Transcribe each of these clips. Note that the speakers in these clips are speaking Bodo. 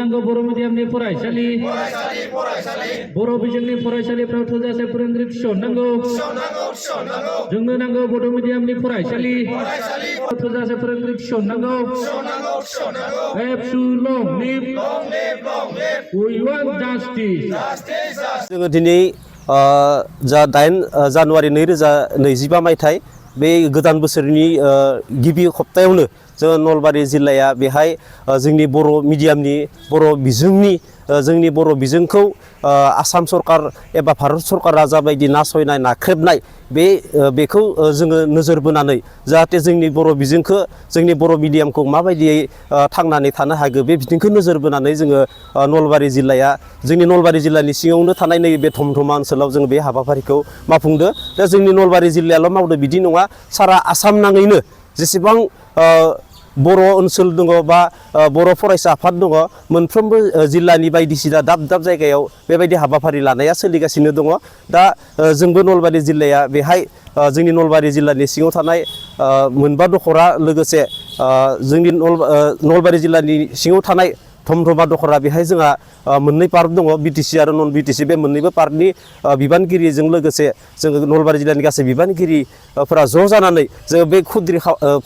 नांगौ बर' मिडियामनि फरायसालि बर' बिजोंनि फरायसालिफ्राव थोजासे फोरोंगिरि थिसननांगौ जोंनो नांगौ बर' मिडियामनि फरायसालि थोजासे फोरोंगिरि थिसननांगौ long live we want justice जोङो दिनै जा 8 जानुवारि 2025 मायथाइ बे गोदान बोसोरनि गिबि सप्तायावनो जों नलबारि जिल्लाया बेहाय जोंनि बर' मिडियामनि बर' बिजोंनि जोंनि बर' बिजोंखौ आसाम सरकार एबा भारत सरकारा जाबायदि नासयनाय नाख्रेबनाय बेखौ जोङो नोजोर बोनानै जाहाथे जोंनि बर' बिजोंखौ जोंनि बर' मिडियामखौ माबायदियै थांनानै थानो हागोन बे बिथिंखौ नोजोर बोनानै जोङो नलबारि जिल्लाया जोंनि नलबारि जिल्लानि सिङावनो थानाय नैबे थमथमा ओनसोलाव जों बे हाबाफारिखौ मावफुंदो दा जोंनि नलबारि जिल्लायाल' मावदो बिदि नङा सारा आसाम नाङैनो जेसेबां बर' ओनसोल दङ बा बर' फरायसा आफाद दङ मोनफ्रोमबो जिल्लानि बायदिसिना दाब दाब जायगायाव बेबायदि हाबाफारि लानाया सोलिगासिनो दङ दा जोंबो नलबारि जिल्लाया बेहाय जोंनि नलबारि जिल्लानि सिङाव थानाय मोनबा दखरा लोगोसे जोंनि नलबारि जिल्लानि सिङाव थानाय थमथमा दखरा बेहाय जोंहा मोननै पार्क दङ बिटिसि आरो नन बिटिसि बे मोननैबो पार्कनि बिबानगिरिजों लोगोसे जोङो नलबारि जिल्लानि गासै बिबानगिरिफोरा ज' जानानै जोङो बे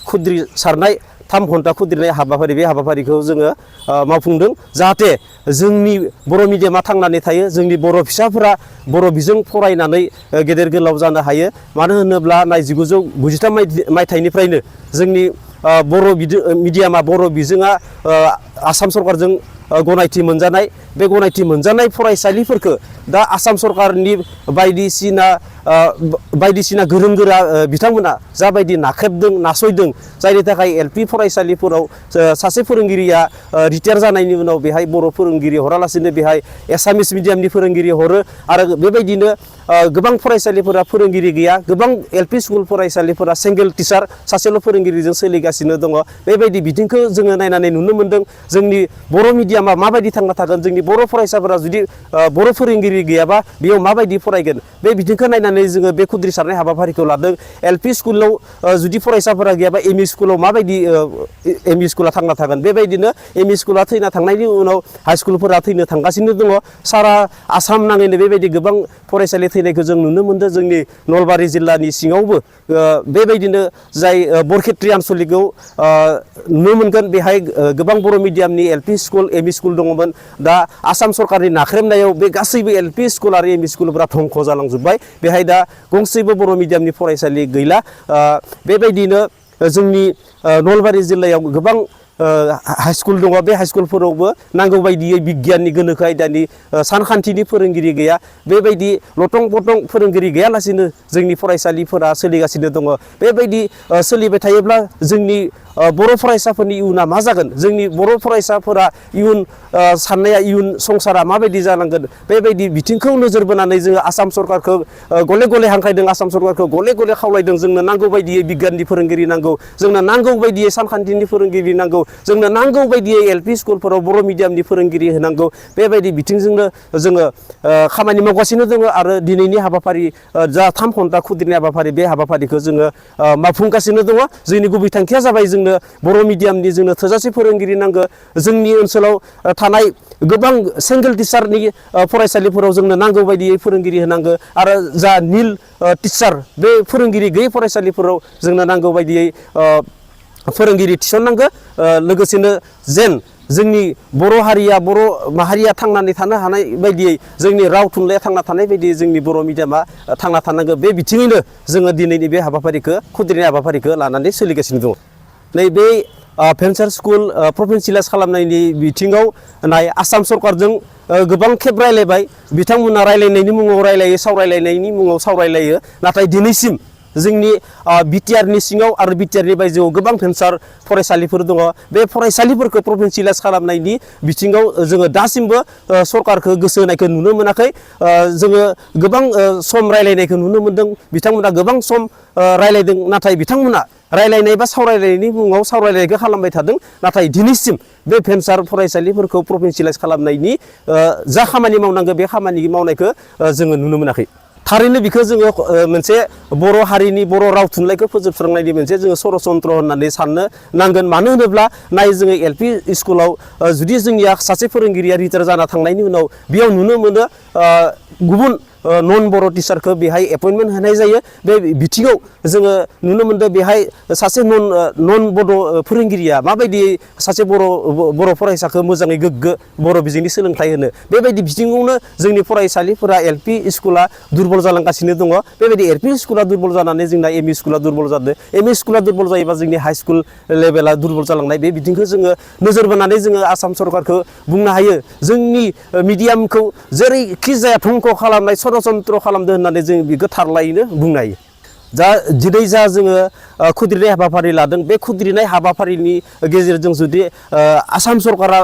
खुद्रि सारनाय 3 घन्टा खुद्रिनाय हाबाफारि बे हाबाफारिखौ जोङो मावफुंदों जाहाथे जोंनि बर' मिडियामा थांनानै थायो जोंनि बर' फिसाफोरा बर' बिजों फरायनानै गेदेर गोलाव जानो हायो मानो होनोब्ला 1993 मायथाइनिफ्रायनो जोंनि बर' मिडियामा बर' बिजोङा आसाम सरकारजों गनायथि मोनजानाय बे गनायथि मोनजानाय फरायसालिफोरखौ दा आसाम सरकारनि बायदिसिना गोरों गोरा बिथांमोना जाबायदि नाख्रेबदों नासयदों जायनि थाखाय एलपि फरायसालिफोराव सासे फोरोंगिरिया रिटायार जानायनि उनाव बेहाय बर' फोरोंगिरि हरालासिनो बेहाय एसामिस मिडियामनि फोरोंगिरि हरो आरो बेबायदिनो गोबां फरायसालिफोरा फोरोंगिरि गैया गोबां एलपि स्कुल फरायसालिफोरा सिंगल टिचार सासेल' फोरोंगिरिजों सोलिगासिनो दङ बेबायदि बिथिंखौ जोङो नायनानै नुनो मोनदों जोंनि बर' मिडियामा माबायदि थांना थागोन जोंनि बर' फरायसाफोरा जुदि बर' फोरोंगिरि गैयाबा बेयाव माबायदि फरायगोन बे बिथिंखौ नायनानै जोङो बे खुद्रि सारनाय हाबाफारिखौ लादों एलपि स्कुलाव जुदि फरायसाफोरा गैयाबा एमइ स्कुलाव माबायदि एमइ स्कुला थांना थागोन बेबायदिनो एमइ स्कुला थैना थांनायनि उनाव हाइ स्कुलफोरा थैनो थांगासिनो दङ सारा आसाम नाङैनो बेबायदि गोबां फरायसालि थैनायखौ जों नुनो मोनदों जोंनि नलबारि जिल्लानि सिङावबो बेबायदिनो जाय बरखेत्रि आनसलिकआव नुनो मोनगोन बेहाय गोबां बर' मिडियामनि एलपि स्कुल एमइ स्कुल दङमोन दा आसाम सरकारनि नाख्रेबनायाव बे गासैबो एलपि स्कुल आरो एमइ स्कुलफोरा धंख जालांजोब्बाय बेहाय दा गंसेबो बर' मिडियामनि फरायसालि गैला बेबायदिनो जोंनि नलबारि जिल्लायाव गोबां हाई स्कुल दङ बे हाई स्कुलफोरावबो नांगौ बायदियै बिगियाननि गोनोखो आयदानि सानखान्थिनि फोरोंगिरि गैया बेबायदि लटं पटं फोरोंगिरि गैयालासिनो जोंनि फरायसालिफोरा सोलिगासिनो दङ बेबायदि सोलिबाय थायोब्ला जोंनि बर' फरायसाफोरनि इयुना मा जागोन जोंनि बर' फरायसाफोरा इयुन साननाया इयुन संसारा माबायदि जालांगोन बेबायदि बिथिंखौ नोजोर बोनानै जोङो आसाम सरकारखौ गले गले हांख्रायदों आसाम सरकारखौ गले गले खावलायदों जोंनो नांगौ बायदियै बिगियाननि फोरोंगिरि नांगौ जोंनो नांगौ बायदियै सानखान्थिनि फोरोंगिरि नांगौ जोंनो नांगौ बायदियै एलपि स्कुलफोराव बर' मिडियामनि फोरोंगिरि होनांगौ बेबायदि बिथिंजोंनो जोङो खामानि मावगासिनो दङ आरो दिनैनि हाबाफारि जा 3 घन्टा खुद्रिनाय हाबाफारि बे हाबाफारिखौ जोङो मावफुंगासिनो दङ जोंनि गुबै थांखिया जाबाय जोंनो बर' मिडियामनि जोंनो थोजासे फोरोंगिरि नांगौ जोंनि ओनसोलाव थानाय गोबां सिंगल टिचारनि फरायसालिफोराव जोंनो नांगौ बायदियै फोरोंगिरि होनांगौ आरो जा निल टिचार बे फोरोंगिरि गैयै फरायसालिफोराव जोंनो नांगौ बायदियै फोरोंगिरि थिसननांगौ लोगोसेनो जेन जोंनि बर' हारिया बर' माहारिया थांनानै थानो हानाय बायदियै जोंनि राव थुनलाइया थांना थानाय बायदियै जोंनि बर' मिडियामा थांना थानांगौ बे बिथिङैनो जोङो दिनैनि बे हाबाफारिखौ खुद्रिनाय हाबाफारिखौ लानानै सोलिगासिनो दङ नैबे भेन्सार स्कुल प्रभिन्सियेलाइज खालामनायनि बिथिङाव नाय आसाम सरकारजों गोबां खेब रायलायबाय बिथांमोना रायलायनायनि मुङाव रायलायो सावरायलायनायनि मुङाव सावरायलायो नाथाय दिनैसिम जोंनि बिटिआरनि सिङाव आरो बिटिआरनि बायजोआव गोबां भेन्सार फरायसालिफोर दङ बे फरायसालिफोरखौ प्रभिन्सियेलाइज खालामनायनि बिथिङाव जोङो दासिमबो सरकारखौ गोसो होनायखौ नुनो मोनाखै जोङो गोबां सम रायलायनायखौ नुनो मोनदों बिथांमोना गोबां सम रायलायदों नाथाय बिथांमोना रायलायनाय बा सावरायनायनि मुङाव सावरायनायखौ खालामबाय थादों नाथाय दिनैसिम बे भेन्सार फरायसालिफोरखौ प्रभिन्सियेलाइज खालामनायनि जा खामानि मावनांगौ बे खामानि मावनायखौ जोङो नुनो मोनाखै थारैनो बेखौ जोङो मोनसे बर' हारिनि बर' राव थुनलाइखौ फोजोबस्रांनायनि मोनसे जोङो षड़यन्त्र होननानै साननो नांगोन मानो होनोब्ला नाय जोङो एलपि स्कुलाव जुदि जोंनिया सासे फोरोंगिरिया रिटायार जाना थांनायनि उनाव बेयाव नुनो मोनो गुबुन नन बर' टिचारखौ बेहाय एपइन्टमेन्ट होनाय जायो बे बिथिङाव जोङो नुनो मोनदों बेहाय सासे नन बड' फोरोंगिरिया माबायदि सासे बर' फरायसाखौ मोजाङै गोग्गो बर' बिजोंनि सोलोंथाइ होनो बेबायदि बिथिङावनो जोंनि फरायसालिफोरा एलपि स्कुला दुरबल जालांगासिनो दङ बेबायदि एलपि स्कुला दुरबल जानानै जोंना एमइ स्कुला दुरबल जादों एमइ स्कुला दुरबल जायोबा जोंनि हाइ स्कुल लेभेला दुरबल जालांनाय बे बिथिंखौ जोङो नोजोर बोनानै जोङो आसाम सरकारखौ बुंनो हायो जोंनि मिडियामखौ जेरैखि जाया धंख खालामनाय षड़यन्त्र खालामदों होननानै जों बेखौ थारलायैनो बुंनो हायो दिनै जा जोङो खुद्रिनाय हाबाफारि लादों बे खुद्रिनाय हाबाफारिनि गेजेरजों जुदि आसाम सरकारा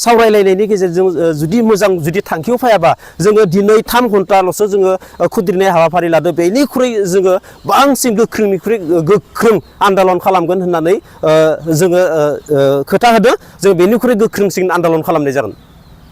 सावरायलायनायनि गेजेरजों जुदि मोजां जुदि थांखियाव फैयाबा जोङो दिनै 3 घन्टाल'सो जोङो खुद्रिनाय हाबाफारि लादों बेनिख्रुइ जोङो बांसिन गोख्रोंनिख्रुइ गोख्रों आन्दालन खालामगोन होननानै जोङो खोथा होदों जों बेनिख्रुइ गोख्रोंसिन आन्दालन खालामनाय जागोन